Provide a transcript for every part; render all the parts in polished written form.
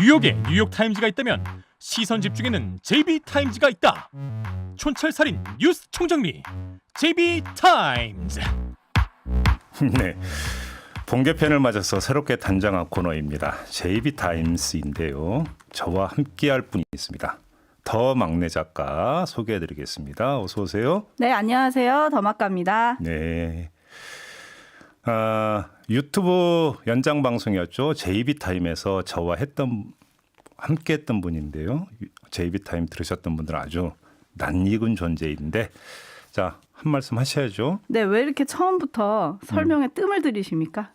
뉴욕에 뉴욕타임즈가 있다면 시선 집중에는 JB타임즈가 있다. 촌철살인 뉴스 총정리 JB타임즈. 네, 본개편을 맞아서 새롭게 단장한 코너입니다. JB타임스인데요. 저와 함께할 분이 있습니다. 더 막내 작가 소개해드리겠습니다. 어서 오세요. 네, 안녕하세요. 더마카입니다. 네. 유튜브 연장 방송이었죠. JB타임에서 저와 함께했던 분인데요. JB타임 들으셨던 분들은 아주 낯익은 존재인데, 자, 한 말씀 하셔야죠. 네, 왜 이렇게 처음부터 설명에 뜸을 들이십니까?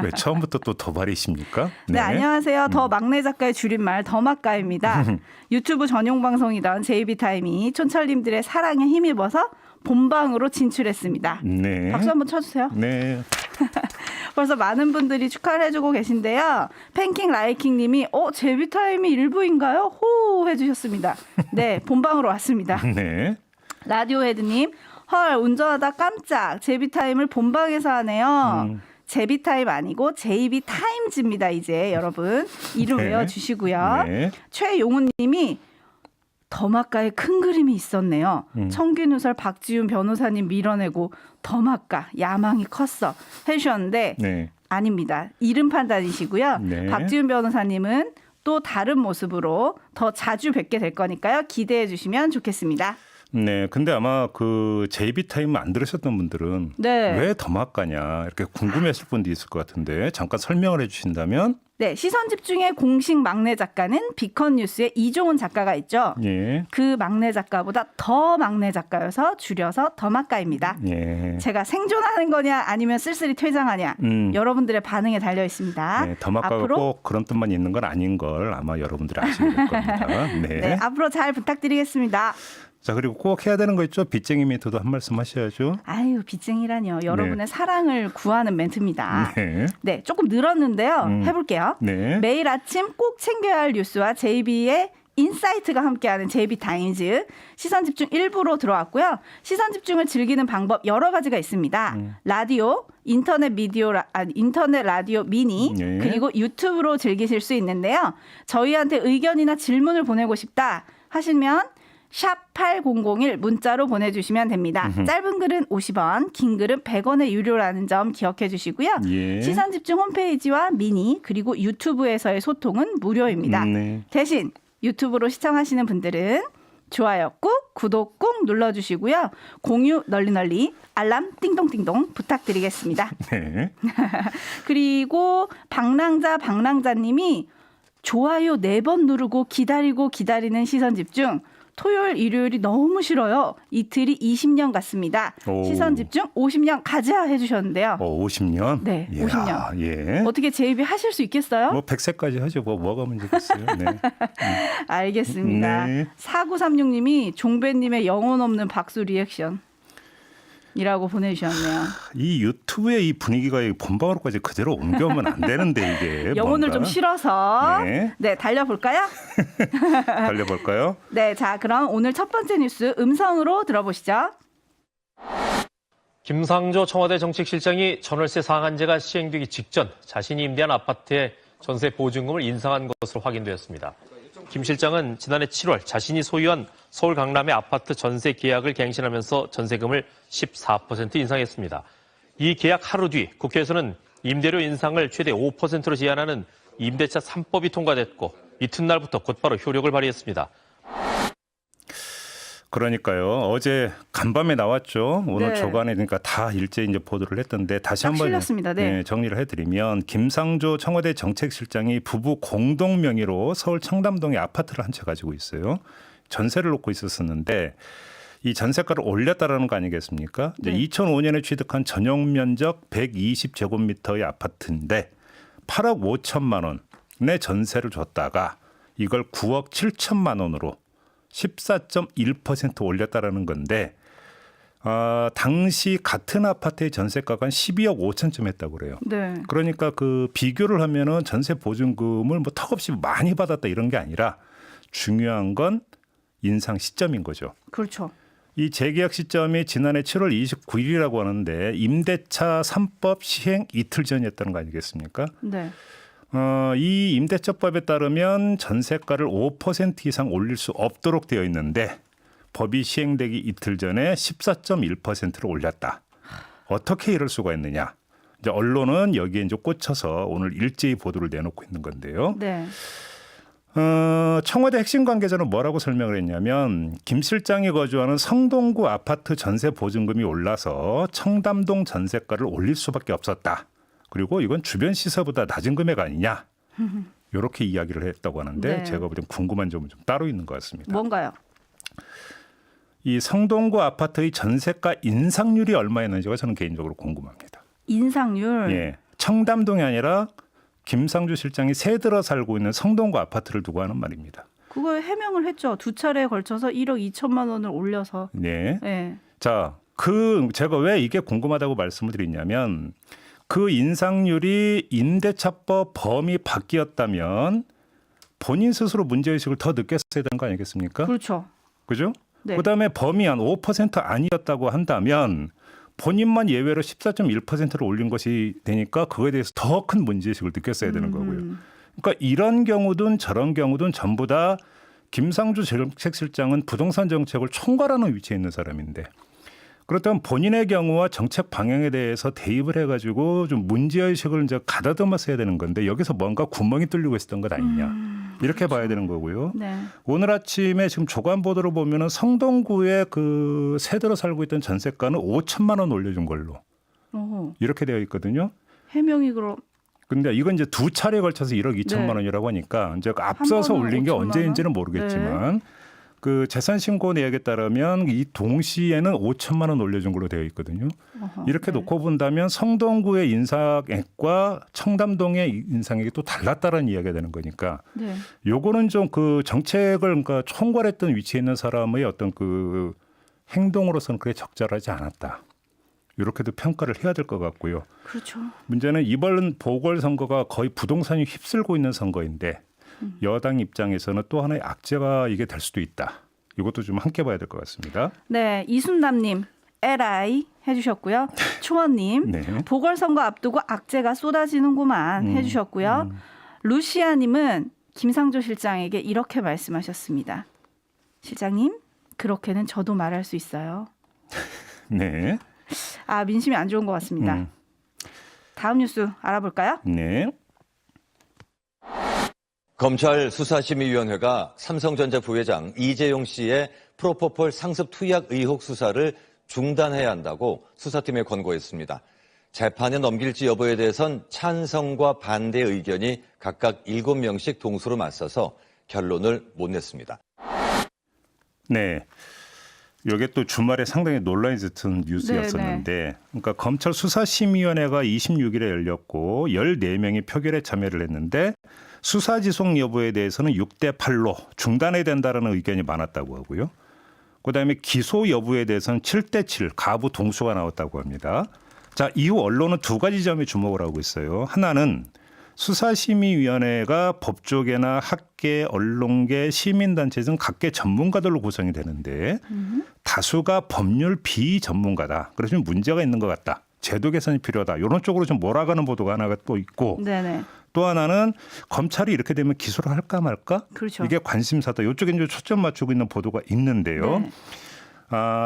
왜 처음부터 또 도발이십니까? 네, 안녕하세요. 더 막내 작가의 줄임말 더마카입니다. 유튜브 전용 방송이던 JB타임이 촌철님들의 사랑에 힘입어서 본방으로 진출했습니다. 네. 박수 한번 쳐주세요. 네. 벌써 많은 분들이 축하를 해주고 계신데요. 팬킹 라이킹님이 JB타임이 일부인가요? 호 해주셨습니다. 네, 본방으로 왔습니다. 네. 라디오 헤드님, 헐 운전하다 깜짝 JB타임을 본방에서 하네요. 제비타임 아니고 JB타임즈입니다. 이제 여러분 이름 네. 외워주시고요. 네. 최용훈님이 더마카에 큰 그림이 있었네요. 청균누설 박지훈 변호사님 밀어내고 더마카 야망이 컸어 해주셨는데 네. 아닙니다. 이름 판단이시고요. 네. 박지훈 변호사님은 또 다른 모습으로 더 자주 뵙게 될 거니까요. 기대해 주시면 좋겠습니다. 네, 근데 아마 그 JB타임 안 들으셨던 분들은 네. 왜 더마카냐 이렇게 궁금했을 분도 있을 것 같은데 잠깐 설명을 해주신다면. 네, 시선 집중의 공식 막내 작가는 비컨 뉴스의 이종훈 작가가 있죠. 예. 그 막내 작가보다 더 막내 작가여서 줄여서 더마카입니다. 예. 제가 생존하는 거냐 아니면 쓸쓸히 퇴장하냐 여러분들의 반응에 달려 있습니다. 네, 더마카가 앞으로 꼭 그런 뜻만 있는 건 아닌 걸 아마 여러분들이 아시게 될 겁니다. 네. 네, 앞으로 잘 부탁드리겠습니다. 자, 그리고 꼭 해야 되는 거 있죠? 빚쟁이 멘트도 한 말씀 하셔야죠. 아유, 빚쟁이라뇨. 여러분의 사랑을 구하는 멘트입니다. 네. 네, 조금 늘었는데요. 해볼게요. 네. 매일 아침 꼭 챙겨야 할 뉴스와 JB의 인사이트가 함께하는 JB타임즈 시선 집중 1부로 들어왔고요. 시선 집중을 즐기는 방법 여러 가지가 있습니다. 라디오, 인터넷 라디오 미니 네. 그리고 유튜브로 즐기실 수 있는데요. 저희한테 의견이나 질문을 보내고 싶다 하시면 샵 8001 문자로 보내주시면 됩니다. 짧은 글은 50원, 긴 글은 100원의 유료라는 점 기억해 주시고요. 예. 시선집중 홈페이지와 미니 그리고 유튜브에서의 소통은 무료입니다. 네. 대신 유튜브로 시청하시는 분들은 좋아요 꾹, 구독 꾹 눌러주시고요. 공유 널리 알람 띵동띵동 부탁드리겠습니다. 네. 그리고 방랑자님이 좋아요 4번 누르고 기다리는 시선집중 토요일 일요일이 너무 싫어요. 이틀이 20년 같습니다. 오. 시선집중 50년 가자 해주셨는데요. 50년? 네, 이야, 50년. 예. 어떻게 JB 하실 수 있겠어요? 뭐 100세까지 하죠. 뭐가 문제겠어요. 네. 알겠습니다. 네. 4936님이 종배님의 영혼 없는 박수 리액션. 이라고 보내주셨네요. 이 유튜브의 이 분위기가 이 본방으로까지 그대로 옮겨오면 안 되는데 이게 영혼을 뭔가. 좀 실어서 네. 달려볼까요? 달려볼까요? 네, 자 그럼 오늘 첫 번째 뉴스 음성으로 들어보시죠. 김상조 청와대 정책실장이 전월세 상한제가 시행되기 직전 자신이 임대한 아파트의 전세 보증금을 인상한 것으로 확인되었습니다. 김 실장은 지난해 7월 자신이 소유한 서울 강남의 아파트 전세 계약을 갱신하면서 전세금을 14% 인상했습니다. 이 계약 하루 뒤 국회에서는 임대료 인상을 최대 5%로 제한하는 임대차 3법이 통과됐고 이튿날부터 곧바로 효력을 발휘했습니다. 그러니까요. 어제 간밤에 나왔죠. 오늘 네. 조간에 그러니까 다 일제히 이제 보도를 했던데 다시 딱 한번 실렸습니다. 네. 정리를 해드리면 김상조 청와대 정책실장이 부부 공동 명의로 서울 청담동에 아파트를 한 채 가지고 있어요. 전세를 놓고 있었는데 이 전세가를 올렸다라는 거 아니겠습니까? 이제 네. 2005년에 취득한 전용 면적 120제곱미터의 아파트인데 8억 5천만 원의 전세를 줬다가 이걸 9억 7천만 원으로 14.1% 올렸다라는 건데 당시 같은 아파트의 전세가가 한 12억 5천쯤 했다고 그래요. 네. 그러니까 그 비교를 하면은 전세 보증금을 뭐 턱없이 많이 받았다 이런 게 아니라 중요한 건 인상 시점인 거죠. 그렇죠. 이 재계약 시점이 지난해 7월 29일이라고 하는데 임대차 3법 시행 이틀 전이었다는 거 아니겠습니까? 네. 이 임대차법에 따르면 전세가를 5% 이상 올릴 수 없도록 되어 있는데 법이 시행되기 이틀 전에 14.1%로 올렸다. 어떻게 이럴 수가 있느냐? 이제 언론은 여기에 이제 꽂혀서 오늘 일제히 보도를 내놓고 있는 건데요. 네. 청와대 핵심 관계자는 뭐라고 설명을 했냐면 김 실장이 거주하는 성동구 아파트 전세 보증금이 올라서 청담동 전세가를 올릴 수밖에 없었다. 그리고 이건 주변 시세보다 낮은 금액 아니냐. 이렇게 이야기를 했다고 하는데 네. 제가 보기엔 궁금한 점은 좀 따로 있는 것 같습니다. 뭔가요? 이 성동구 아파트의 전세가 인상률이 얼마였는지가 저는 개인적으로 궁금합니다. 인상률. 예, 청담동이 아니라 김상조 실장이 새 들어 살고 있는 성동구 아파트를 두고 하는 말입니다. 그거 해명을 했죠. 2차례에 걸쳐서 1억 2천만 원을 올려서. 네. 네. 자, 제가 왜 이게 궁금하다고 말씀을 드리냐면 그 인상률이 임대차법 범위 바뀌었다면 본인 스스로 문제의식을 더 느꼈어야 되는 거 아니겠습니까? 그렇죠. 그죠? 네. 그다음에 범위 한 5% 아니었다고 한다면 본인만 예외로 14.1%를 올린 것이 되니까 그거에 대해서 더 큰 문제의식을 느꼈어야 되는 거고요. 그러니까 이런 경우든 저런 경우든 전부 다 김상조 정책실장은 부동산 정책을 총괄하는 위치에 있는 사람인데 그렇다면 본인의 경우와 정책 방향에 대해서 대입을 해가지고 좀 문제의식을 이제 가다듬었어야 되는 건데 여기서 뭔가 구멍이 뚫리고 있었던 것 아니냐. 이렇게 봐야 되는 거고요. 네. 오늘 아침에 지금 조간 보도를 보면은 성동구에 그 새들어 살고 있던 전세가는 5천만 원 올려준 걸로 어허. 이렇게 되어 있거든요. 해명이 그럼 근데 이건 이제 두 차례에 걸쳐서 1억 2천만 네. 원이라고 하니까 이제 앞서서 번은 올린 게 5천만 언제인지는 원? 모르겠지만 그 재산 신고 내역에 따르면 이 동시에는 5천만 원 올려준 걸로 되어 있거든요. 어허. 이렇게 네. 놓고 본다면 성동구의 인상액과 청담동의 인상액이 또 달랐다는 이야기가 되는 거니까 네. 요거는 좀 그 정책을 그러니까 총괄했던 위치에 있는 사람의 어떤 그 행동으로서는 그게 적절하지 않았다. 이렇게도 평가를 해야 될 것 같고요. 그렇죠. 문제는 이번 보궐선거가 거의 부동산이 휩쓸고 있는 선거인데 여당 입장에서는 또 하나의 악재가 이게 될 수도 있다. 이것도 좀 함께 봐야 될 것 같습니다. 네, 이순남님 LI 해주셨고요. 초원님 네. 보궐선거 앞두고 악재가 쏟아지는구만 해주셨고요. 루시아님은 김상조 실장에게 이렇게 말씀하셨습니다. 실장님, 그렇게는 저도 말할 수 있어요. 네. 아, 민심이 안 좋은 것 같습니다. 다음 뉴스 알아볼까요? 네. 검찰 수사심의위원회가 삼성전자 부회장 이재용 씨의 프로포폴 상습 투약 의혹 수사를 중단해야 한다고 수사팀에 권고했습니다. 재판에 넘길지 여부에 대해선 찬성과 반대 의견이 각각 7명씩 동수로 맞서서 결론을 못 냈습니다. 네. 이게 또 주말에 상당히 논란이 짙은 뉴스였었는데 그러니까 검찰 수사심의위원회가 26일에 열렸고 14명이 표결에 참여를 했는데 수사 지속 여부에 대해서는 6대 8로 중단해야 된다는 의견이 많았다고 하고요. 그다음에 기소 여부에 대해서는 7대 7 가부 동수가 나왔다고 합니다. 자, 이후 언론은 두 가지 점에 주목을 하고 있어요. 하나는 수사심의위원회가 법조계나 학계, 언론계, 시민단체 등 각계 전문가들로 구성이 되는데 다수가 법률 비전문가다. 그래서 문제가 있는 것 같다. 제도 개선이 필요하다. 이런 쪽으로 좀 몰아가는 보도가 하나가 또 있고 네네. 또 하나는 검찰이 이렇게 되면 기소를 할까 말까? 그렇죠. 이게 관심사다. 이쪽에 이제 초점 맞추고 있는 보도가 있는데요. 네.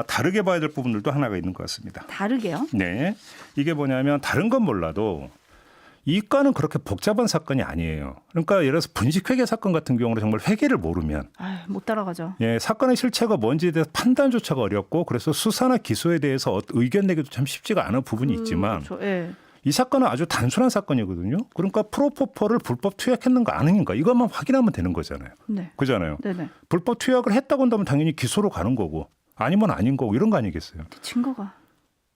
다르게 봐야 될 부분들도 하나가 있는 것 같습니다. 다르게요? 네, 이게 뭐냐면 다른 건 몰라도 이 건은 그렇게 복잡한 사건이 아니에요. 그러니까 예를 들어서 분식회계 사건 같은 경우는 정말 회계를 모르면 못 따라가죠. 사건의 실체가 뭔지에 대해서 판단조차가 어렵고 그래서 수사나 기소에 대해서 의견 내기도 참 쉽지가 않은 부분이 있지만 그렇죠. 예. 이 사건은 아주 단순한 사건이거든요. 그러니까 프로포폴을 불법 투약했는가 아닌가 이것만 확인하면 되는 거잖아요. 네. 그잖아요. 네네. 불법 투약을 했다고 한다면 당연히 기소로 가는 거고 아니면 아닌 거고 이런 거 아니겠어요. 증거가.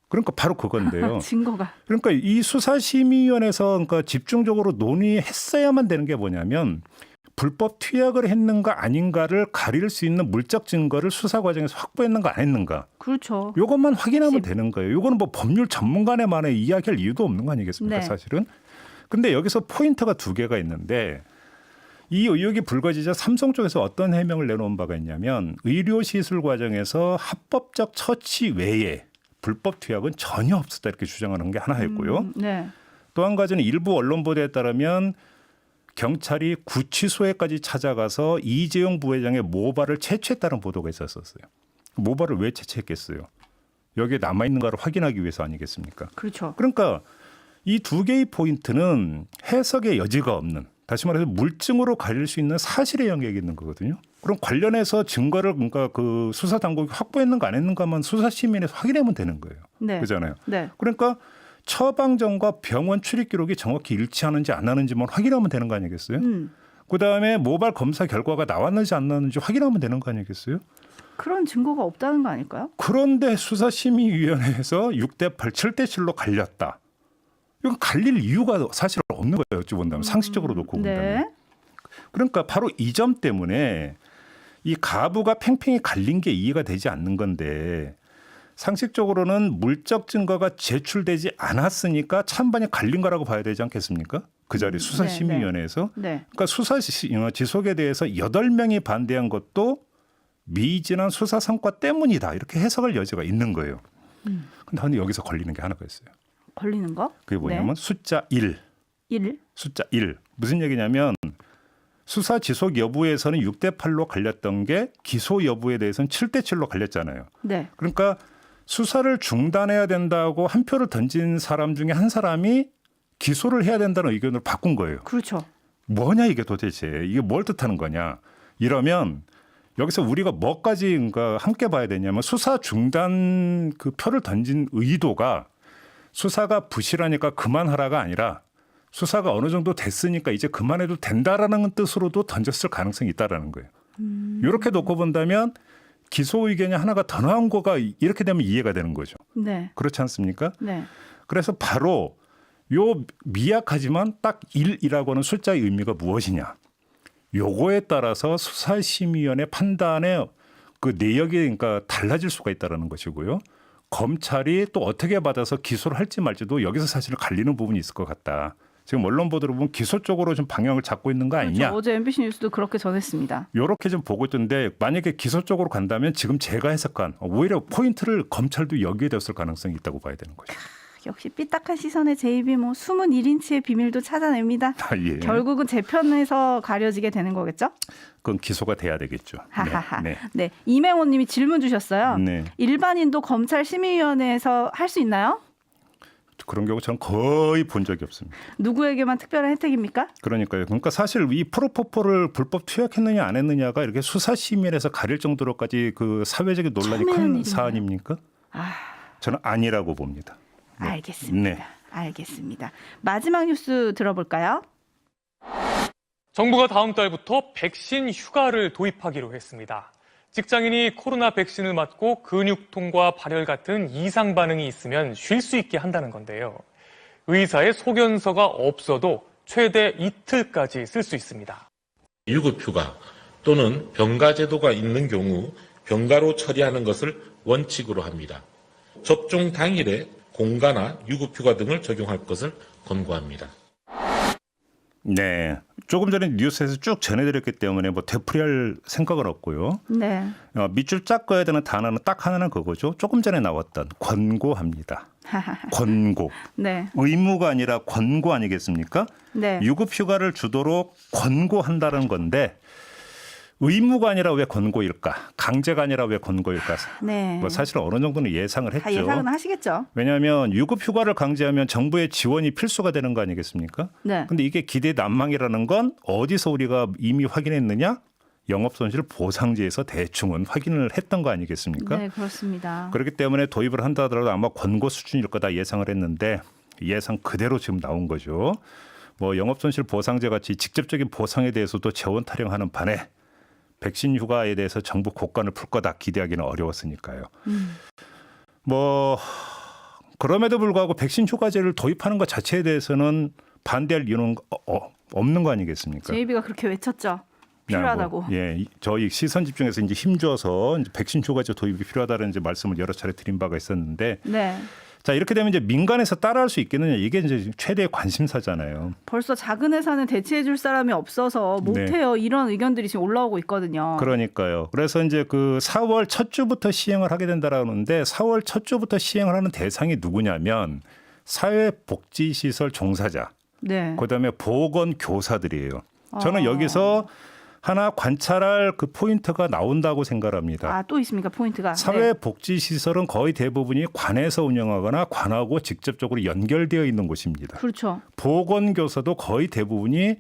그러니까 바로 그건데요. 증거가. 그러니까 이 수사심의위원회에서 그러니까 집중적으로 논의했어야만 되는 게 뭐냐면 불법 투약을 했는가 아닌가를 가릴 수 있는 물적 증거를 수사 과정에서 확보했는가 안 했는가. 그렇죠. 이것만 확인하면 되는 거예요. 이거는 뭐 법률 전문가네만에 이야기할 이유도 없는 거 아니겠습니까, 네. 사실은. 근데 여기서 포인트가 두 개가 있는데 이 의혹이 불거지자 삼성 쪽에서 어떤 해명을 내놓은 바가 있냐면 의료시술 과정에서 합법적 처치 외에 불법 투약은 전혀 없었다 이렇게 주장하는 게 하나였고요. 네. 또 한 가지는 일부 언론 보도에 따르면 경찰이 구치소에까지 찾아가서 이재용 부회장의 모발을 채취했다는 보도가 있었어요. 모발을 왜 채취했겠어요? 여기에 남아있는 거를 확인하기 위해서 아니겠습니까? 그렇죠. 그러니까 이 두 개의 포인트는 해석의 여지가 없는, 다시 말해서 물증으로 가릴 수 있는 사실의 영역이 있는 거거든요. 그럼 관련해서 증거를 그러니까 그 수사 당국이 확보했는가 안 했는가만 수사 시민에서 확인하면 되는 거예요. 네. 그렇잖아요. 네. 그러니까 처방전과 병원 출입 기록이 정확히 일치하는지 안 하는지만 확인하면 되는 거 아니겠어요? 그다음에 모발 검사 결과가 나왔는지 안 나왔는지 확인하면 되는 거 아니겠어요? 그런 증거가 없다는 거 아닐까요? 그런데 수사심의위원회에서 6대8, 7대7로 갈렸다. 이건 갈릴 이유가 사실 없는 거예요. 어찌 본다면 상식적으로 놓고 본다면. 네. 그러니까 바로 이 점 때문에 이 가부가 팽팽히 갈린 게 이해가 되지 않는 건데 상식적으로는 물적 증거가 제출되지 않았으니까 찬반이 갈린 거라고 봐야 되지 않겠습니까? 그 자리 수사심의위원회에서. 네. 그러니까 수사 지속에 대해서 8명이 반대한 것도 미진한 수사 성과 때문이다. 이렇게 해석할 여지가 있는 거예요. 근데 여기서 걸리는 게 하나가 있어요. 걸리는 거? 그게 뭐냐면 네. 숫자 1. 1. 숫자 1. 무슨 얘기냐면 수사 지속 여부에서는 6대8로 갈렸던 게 기소 여부에 대해서는 7대7로 갈렸잖아요. 네. 그러니까 수사를 중단해야 된다고 한 표를 던진 사람 중에 한 사람이 기소를 해야 된다는 의견을 바꾼 거예요. 그렇죠. 뭐냐 이게 도대체. 이게 뭘 뜻하는 거냐. 이러면 여기서 우리가 뭐까지 그러니까 함께 봐야 되냐면 수사 중단 그 표를 던진 의도가 수사가 부실하니까 그만하라가 아니라 수사가 어느 정도 됐으니까 이제 그만해도 된다라는 뜻으로도 던졌을 가능성이 있다라는 거예요. 이렇게 놓고 본다면 기소 의견이 하나가 더 나온 거가 이렇게 되면 이해가 되는 거죠. 네. 그렇지 않습니까? 네. 그래서 바로 요 미약하지만 딱 1이라고 하는 숫자의 의미가 무엇이냐. 요거에 따라서 수사심의위원회 판단의 그 내역이 그러니까 달라질 수가 있다는 것이고요. 검찰이 또 어떻게 받아서 기소를 할지 말지도 여기서 사실 갈리는 부분이 있을 것 같다. 지금 언론 보도를 보면 기소 쪽으로 좀 방향을 잡고 있는 거 아니냐. 그렇죠. 어제 MBC 뉴스도 그렇게 전했습니다. 이렇게 좀 보고 있던데 만약에 기소 쪽으로 간다면 지금 제가 해석한 오히려 포인트를 검찰도 여기에 뒀을 가능성이 있다고 봐야 되는 거죠. 역시 삐딱한 시선의 제입이 뭐 숨은 1인치의 비밀도 찾아냅니다. 아, 예. 결국은 재편에서 가려지게 되는 거겠죠? 그건 기소가 돼야 되겠죠. 하하하. 네. 네. 이맹호 님이 질문 주셨어요. 네. 일반인도 검찰 심의위원회에서 할 수 있나요? 그런 경우 저는 거의 본 적이 없습니다. 누구에게만 특별한 혜택입니까? 그러니까요. 그러니까 사실 이 프로포폴을 불법 투약했느냐 안 했느냐가 이렇게 수사심의에서 가릴 정도로까지 그 사회적인 논란이 첨예한 큰 일인가요? 사안입니까? 저는 아니라고 봅니다. 네. 알겠습니다. 네. 알겠습니다. 마지막 뉴스 들어볼까요? 정부가 다음 달부터 백신 휴가를 도입하기로 했습니다. 직장인이 코로나 백신을 맞고 근육통과 발열 같은 이상 반응이 있으면 쉴 수 있게 한다는 건데요. 의사의 소견서가 없어도 최대 이틀까지 쓸 수 있습니다. 유급휴가 또는 병가제도가 있는 경우 병가로 처리하는 것을 원칙으로 합니다. 접종 당일에 공가나 유급휴가 등을 적용할 것을 권고합니다. 네. 조금 전에 뉴스에서 쭉 전해드렸기 때문에 뭐 되풀이할 생각은 없고요. 네. 밑줄 짝 꺼야 되는 단어는 딱 하나는 그거죠. 조금 전에 나왔던 권고합니다. 권고. 네. 의무가 아니라 권고 아니겠습니까? 네. 유급휴가를 주도록 권고한다는 건데 의무가 아니라 왜 권고일까? 강제가 아니라 왜 권고일까? 네. 뭐 사실 어느 정도는 예상을 했죠. 다 예상은 하시겠죠. 왜냐하면 유급휴가를 강제하면 정부의 지원이 필수가 되는 거 아니겠습니까? 네. 근데 이게 기대 난망이라는 건 어디서 우리가 이미 확인했느냐? 영업손실 보상제에서 대충은 확인을 했던 거 아니겠습니까? 네, 그렇습니다. 그렇기 때문에 도입을 한다 하더라도 아마 권고 수준일 거다 예상을 했는데 예상 그대로 지금 나온 거죠. 뭐 영업손실 보상제 같이 직접적인 보상에 대해서도 재원 타령하는 반에 백신 휴가에 대해서 정부 곡간을 풀 거다 기대하기는 어려웠으니까요. 뭐 그럼에도 불구하고 백신 휴가제를 도입하는 것 자체에 대해서는 반대할 이유는 없는 거 아니겠습니까? 제이비가 그렇게 외쳤죠. 필요하다고. 예, 저희 시선 집중해서 이제 힘줘서 이제 백신 휴가제 도입이 필요하다는 이제 말씀을 여러 차례 드린 바가 있었는데, 네. 자 이렇게 되면 이제 민간에서 따라할 수 있겠느냐 이게 이제 최대의 관심사잖아요. 벌써 작은 회사는 대체해줄 사람이 없어서 못해요. 이런 의견들이 지금 올라오고 있거든요. 그러니까요. 그래서 이제 그 4월 첫 주부터 시행을 하게 된다라는데 4월 첫 주부터 시행을 하는 대상이 누구냐면 사회복지시설 종사자. 네. 그다음에 보건교사들이에요. 저는 어. 여기서 하나 관찰할 그 포인트가 나온다고 생각합니다. 아, 또 있습니까? 포인트가. 네. 사회복지시설은 거의 대부분이 관에서 운영하거나 관하고 직접적으로 연결되어 있는 곳입니다. 그렇죠. 보건교사도 거의 대부분이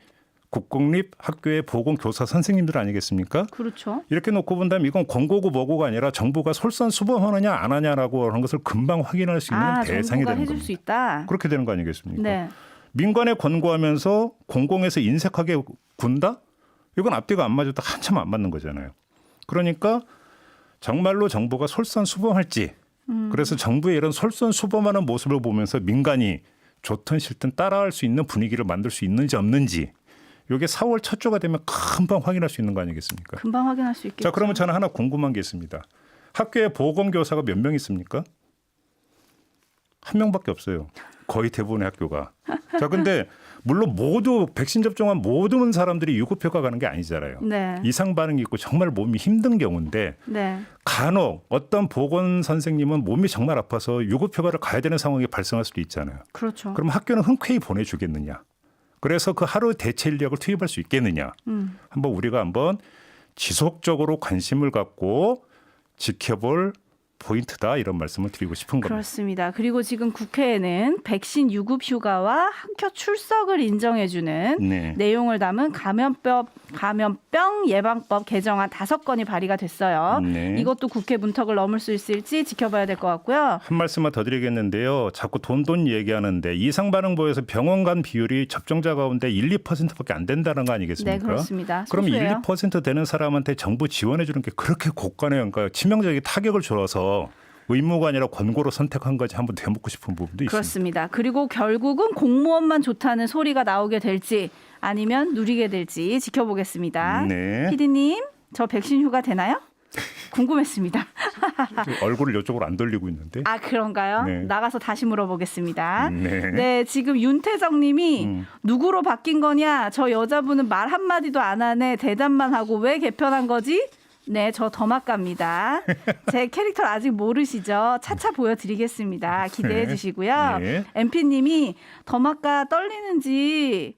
국공립학교의 보건교사 선생님들 아니겠습니까? 그렇죠. 이렇게 놓고 본다면 이건 권고고 뭐고가 아니라 정부가 솔선수범하느냐 안 하냐라고 하는 것을 금방 확인할 수 있는 대상이 정부가 되는 해줄 겁니다. 수 있다. 그렇게 되는 거 아니겠습니까? 네. 민간에 권고하면서 공공에서 인색하게 군다? 이건 앞뒤가 안 맞아도 한참 안 맞는 거잖아요. 그러니까 정말로 정부가 솔선수범할지 그래서 정부의 이런 솔선수범하는 모습을 보면서 민간이 좋든 싫든 따라할 수 있는 분위기를 만들 수 있는지 없는지 이게 4월 첫 주가 되면 금방 확인할 수 있는 거 아니겠습니까? 금방 확인할 수 있겠죠. 자, 그러면 저는 하나 궁금한 게 있습니다. 학교에 보건교사가 몇 명 있습니까? 한 명밖에 없어요. 거의 대부분의 학교가. 자, 근데 물론 모두 백신 접종한 모든 사람들이 유급휴가 가는 게 아니잖아요. 네. 이상 반응이 있고 정말 몸이 힘든 경우인데 네. 간혹 어떤 보건 선생님은 몸이 정말 아파서 유급휴가를 가야 되는 상황이 발생할 수도 있잖아요. 그렇죠. 그럼 학교는 흔쾌히 보내주겠느냐? 그래서 그 하루 대체 인력을 투입할 수 있겠느냐? 한번 우리가 한번 지속적으로 관심을 갖고 지켜볼 포인트다 이런 말씀을 드리고 싶은 겁니다. 그렇습니다. 그리고 지금 국회에는 백신 유급 휴가와 학교 출석을 인정해주는 네. 내용을 담은 감염병 예방법 개정안 5건이 발의가 됐어요. 네. 이것도 국회 문턱을 넘을 수 있을지 지켜봐야 될 것 같고요. 한 말씀만 더 드리겠는데요. 자꾸 돈 얘기하는데 이상 반응 보여서 병원 간 비율이 접종자 가운데 1, 2%밖에 안 된다는 거 아니겠습니까? 네, 그렇습니다. 그럼 1, 소수예요. 2% 되는 사람한테 정부 지원해 주는 게 그렇게 고가네요. 그러니까 치명적인 타격을 줘서 의무가 아니라 권고로 선택한 거지 한번 되묻고 싶은 부분도 있습니다. 그렇습니다. 그리고 결국은 공무원만 좋다는 소리가 나오게 될지 아니면 누리게 될지 지켜보겠습니다. 네. PD님, 저 백신 휴가 되나요? 궁금했습니다. 얼굴을 이쪽으로 안 돌리고 있는데. 아, 그런가요? 네. 나가서 다시 물어보겠습니다. 네. 네, 지금 윤태정 님이 누구로 바뀐 거냐? 저 여자분은 말 한마디도 안 하네. 대답만 하고 왜 개편한 거지? 네, 저 더마카입니다. 제 캐릭터를 아직 모르시죠? 차차 보여드리겠습니다. 기대해 주시고요. 네. MP님이 더마카 떨리는지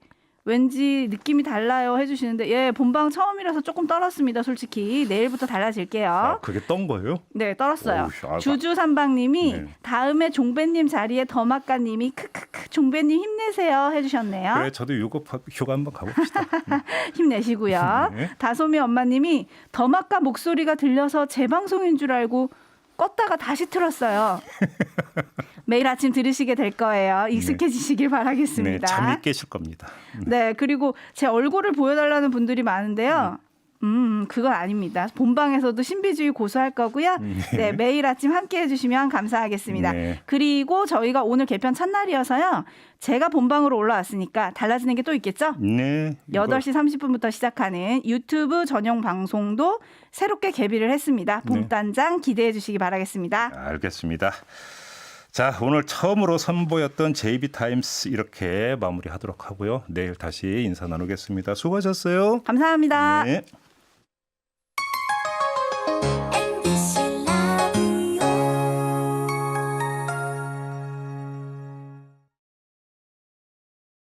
왠지 느낌이 달라요 해주시는데 예, 본방 처음이라서 조금 떨었습니다. 솔직히 내일부터 달라질게요. 아, 그게 떤 거예요? 네, 떨었어요. 어우, 아, 주주삼방님이 네. 다음에 종배님 자리에 더마카님이 크크크 종배님 힘내세요 해주셨네요. 그래, 저도 휴가 한번 가봅시다. 힘내시고요. 네. 다솜이 엄마님이 더마카 목소리가 들려서 재방송인 줄 알고 껐다가 다시 틀었어요. 매일 아침 들으시게 될 거예요. 익숙해지시길 네, 바라겠습니다. 잠이 깨실 겁니다. 네, 그리고 제 얼굴을 보여달라는 분들이 많은데요. 그건 아닙니다. 본방에서도 신비주의 고수할 거고요. 네, 매일 아침 함께 해주시면 감사하겠습니다. 네. 그리고 저희가 오늘 개편 첫날이어서요. 제가 본방으로 올라왔으니까 달라지는 게 또 있겠죠? 네. 이거 8시 30분부터 시작하는 유튜브 전용 방송도 새롭게 개비를 했습니다. 봄단장 기대해 주시기 바라겠습니다. 알겠습니다. 자, 오늘 처음으로 선보였던 JB타임스 이렇게 마무리하도록 하고요. 내일 다시 인사 나누겠습니다. 수고하셨어요. 감사합니다. 네.